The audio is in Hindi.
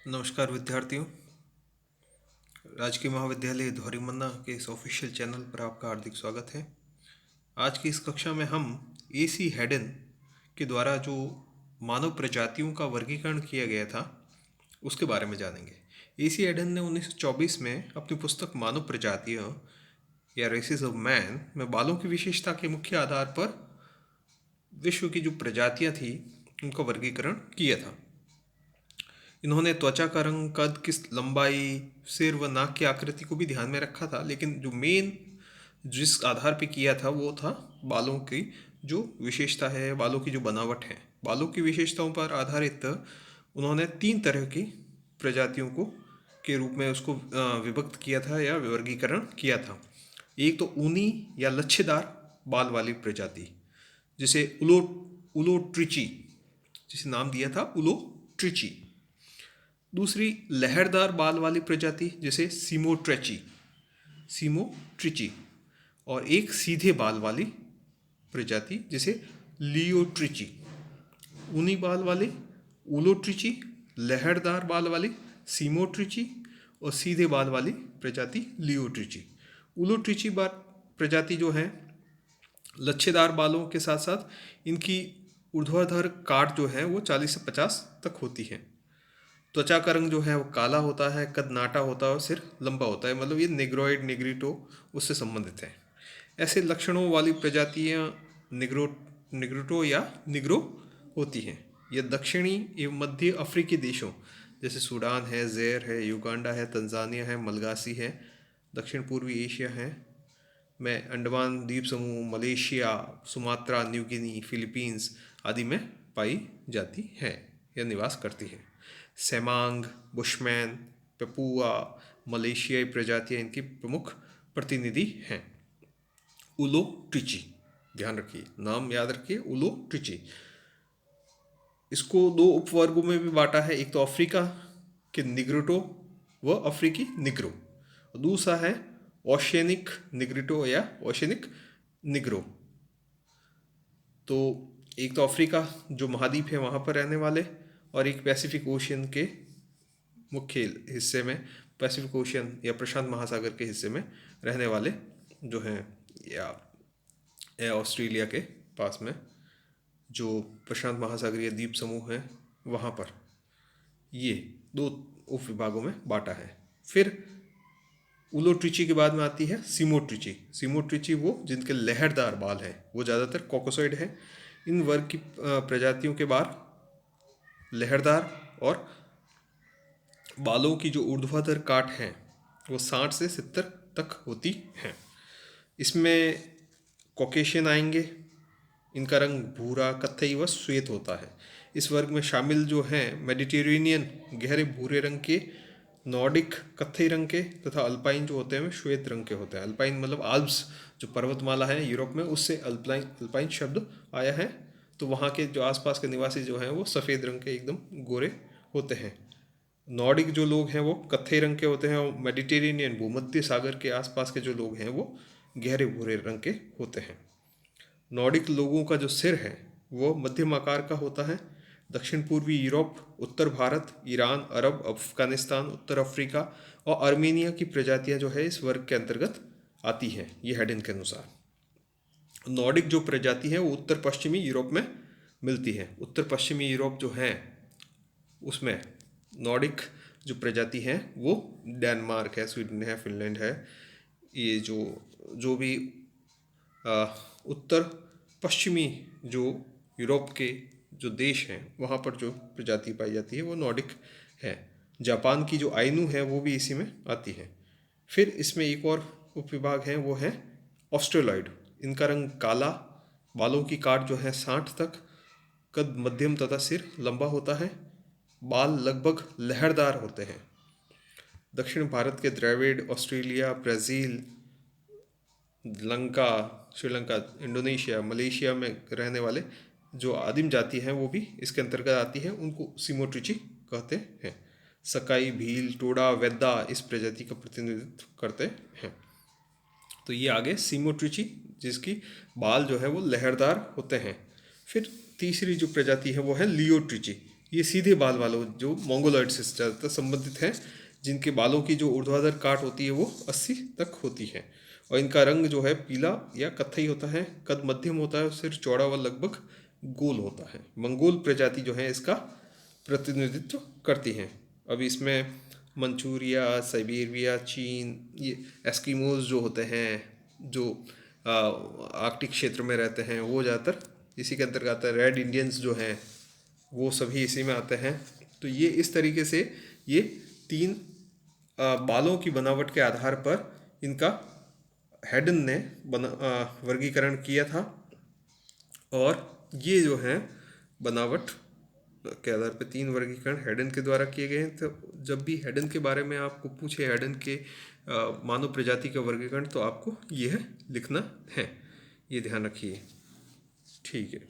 नमस्कार विद्यार्थियों। राजकीय महाविद्यालय धौरीमन्ना के इस ऑफिशियल चैनल पर आपका हार्दिक स्वागत है। आज की इस कक्षा में हम एसी हेडन के द्वारा जो मानव प्रजातियों का वर्गीकरण किया गया था उसके बारे में जानेंगे। एसी हेडन ने 1924 में अपनी पुस्तक मानव प्रजातियां या रेसेस ऑफ मैन में बालों की विशेषता के मुख्य आधार पर विश्व की जो प्रजातियां थी उनका वर्गीकरण किया था। इन्होंने त्वचा का रंग, कद, किस लंबाई, सिर व नाक की आकृति को भी ध्यान में रखा था, लेकिन जो मेन जिस आधार पे किया था वो था बालों की जो विशेषता है, बालों की जो बनावट है। बालों की विशेषताओं पर आधारित उन्होंने 3 तरह की प्रजातियों को के रूप में उसको विभक्त किया था या वर्गीकरण किया था। एक तो ऊनी या लच्छेदार बाल वाली प्रजाति, जिसे उलोट्रिची, जिसे नाम दिया था उलोट्रिची। दूसरी लहरदार बाल वाली प्रजाति जिसे सीमोट्रिची, और एक सीधे बाल वाली प्रजाति जिसे लियोट्रिची। ऊनी बाल वाली उलोट्रिची, लहरदार बाल वाली सीमोट्रिची और सीधे बाल वाली प्रजाति लियोट्रिची। उलोट्रिची प्रजाति जो है लच्छेदार बालों के साथ साथ इनकी ऊर्ध्वाधर काट जो है वो 40 से 50 तक होती है। त्वचा का रंग जो है वो काला होता है, कद नाटा होता है और सिर लंबा होता है। मतलब ये नेग्रोइड, नेग्रिटो उससे संबंधित है। ऐसे लक्षणों वाली प्रजातियां निग्रोटो या निग्रो होती हैं। यह दक्षिणी एवं मध्य अफ्रीकी देशों जैसे सूडान है, ज़ैर है, युगांडा है, तंजानिया है, मलगासी है, दक्षिण पूर्वी एशिया है में, अंडमान द्वीप समूह, Malaysia, Sumatra, New Guinea, Philippines आदि में पाई जाती है या निवास करती है। सेमांग, बुशमैन, पेपुआ, मलेशियाई प्रजातियां इनकी प्रमुख प्रतिनिधि हैं। उलोट्रिची, ध्यान रखिए, नाम याद रखिए, उलोट्रिची। इसको 2 उपवर्गों में भी बांटा है। एक तो अफ्रीका के निग्रोटो व अफ्रीकी निग्रो, दूसरा है ओशियनिक निग्रिटो या ओशियनिक निग्रो। तो एक तो अफ्रीका जो महाद्वीप है वहाँ पर रहने वाले, और एक पैसिफिक ओशियन के मुख्य हिस्से में, पैसिफिक ओशियन या प्रशांत महासागर के हिस्से में रहने वाले जो हैं, या ऑस्ट्रेलिया के पास में जो प्रशांत महासागरीय द्वीप समूह है वहाँ पर, ये 2 उपविभागों में बांटा है। फिर उलोट्रिची के बाद में आती है सीमोट्रिची। सीमोट्रिची वो जिनके लहरदार बाल हैं, वो ज़्यादातर कॉकोसॉइड है। इन वर्ग की प्रजातियों के बाल लहरदार और बालों की जो ऊर्ध्वाधर काट है वो 60 से 70 तक होती हैं। इसमें कॉकेशियन आएंगे। इनका रंग भूरा, कत्थई व श्वेत होता है। इस वर्ग में शामिल जो हैं मेडिटेरेनियन गहरे भूरे रंग के, नॉर्डिक कत्थई रंग के, तथा अल्पाइन जो होते हैं श्वेत रंग के होते हैं। अल्पाइन मतलब आल्प्स जो पर्वतमाला है यूरोप में, उससे अल्पाइन शब्द आया है। तो वहाँ के जो आसपास के निवासी जो हैं वो सफ़ेद रंग के एकदम गोरे होते हैं। नॉर्डिक जो लोग हैं वो कत्थई रंग के होते हैं, और मेडिटेरेनियन भूमध्य सागर के आसपास के जो लोग हैं वो गहरे भूरे रंग के होते हैं। नॉर्डिक लोगों का जो सिर है वो मध्यम आकार का होता है। दक्षिण पूर्वी यूरोप, उत्तर भारत, ईरान, अरब, अफगानिस्तान, उत्तर अफ्रीका और आर्मेनिया की प्रजातियां जो है इस वर्ग के अंतर्गत आती हैं, ये हेडन के अनुसार। नॉर्डिक जो प्रजाति है वो उत्तर पश्चिमी यूरोप में मिलती है। उत्तर पश्चिमी यूरोप जो है उसमें नॉर्डिक जो प्रजाति है वो डेनमार्क है, स्वीडन है, फिनलैंड है। ये जो भी उत्तर पश्चिमी जो यूरोप के जो देश हैं वहाँ पर जो प्रजाति पाई जाती है वो नॉर्डिक है। जापान की जो आइनू है वो भी इसी में आती है। फिर इसमें एक और उपविभाग है, वो है ऑस्ट्रेलॉइड। इनका रंग काला, बालों की काट जो है 60 तक, कद मध्यम तथा सिर लंबा होता है। बाल लगभग लहरदार होते हैं। दक्षिण भारत के Dravid, Australia, Brazil, Lanka, Sri Lanka, Indonesia, Malaysia में रहने वाले जो आदिम जाति हैं वो भी इसके अंतर्गत आती है। उनको सीमोट्रिची कहते हैं। सकाई, भील, टोडा, वेद्दा इस प्रजाति का प्रतिनिधित्व करते हैं। तो ये आगे सीमोट्रिची, जिसकी बाल जो है वो लहरदार होते हैं। फिर तीसरी जो प्रजाति है वो है लियोट्रिची। ये सीधे बाल वालों जो मोंगोलॉइड से ज़्यादातर संबंधित हैं, जिनके बालों की जो ऊर्ध्वाधर काट होती है वो 80 तक होती है, और इनका रंग जो है पीला या कत्थई होता है, कद मध्यम होता है, सिर चौड़ा व लगभग गोल होता है। मंगोल प्रजाति जो है इसका प्रतिनिधित्व करती हैं। अब इसमें मंचूरिया, साइबेरिया, चीन, ये एस्किमोज जो होते हैं, जो आर्कटिक क्षेत्र में रहते हैं, वो ज़्यादातर इसी के अंतर्गत आता है। रेड इंडियंस जो हैं वो सभी इसी में आते हैं। तो ये इस तरीके से ये तीन बालों की बनावट के आधार पर इनका हैडन ने वर्गीकरण किया था, और ये जो है बनावट के आधार पर तीन वर्गीकरण हैडन के द्वारा किए गए हैं। तो जब भी हैडन के बारे में आपको पूछे, हैडन के मानव प्रजाति का वर्गीकरण, तो आपको यह लिखना है, ये ध्यान रखिए। ठीक है।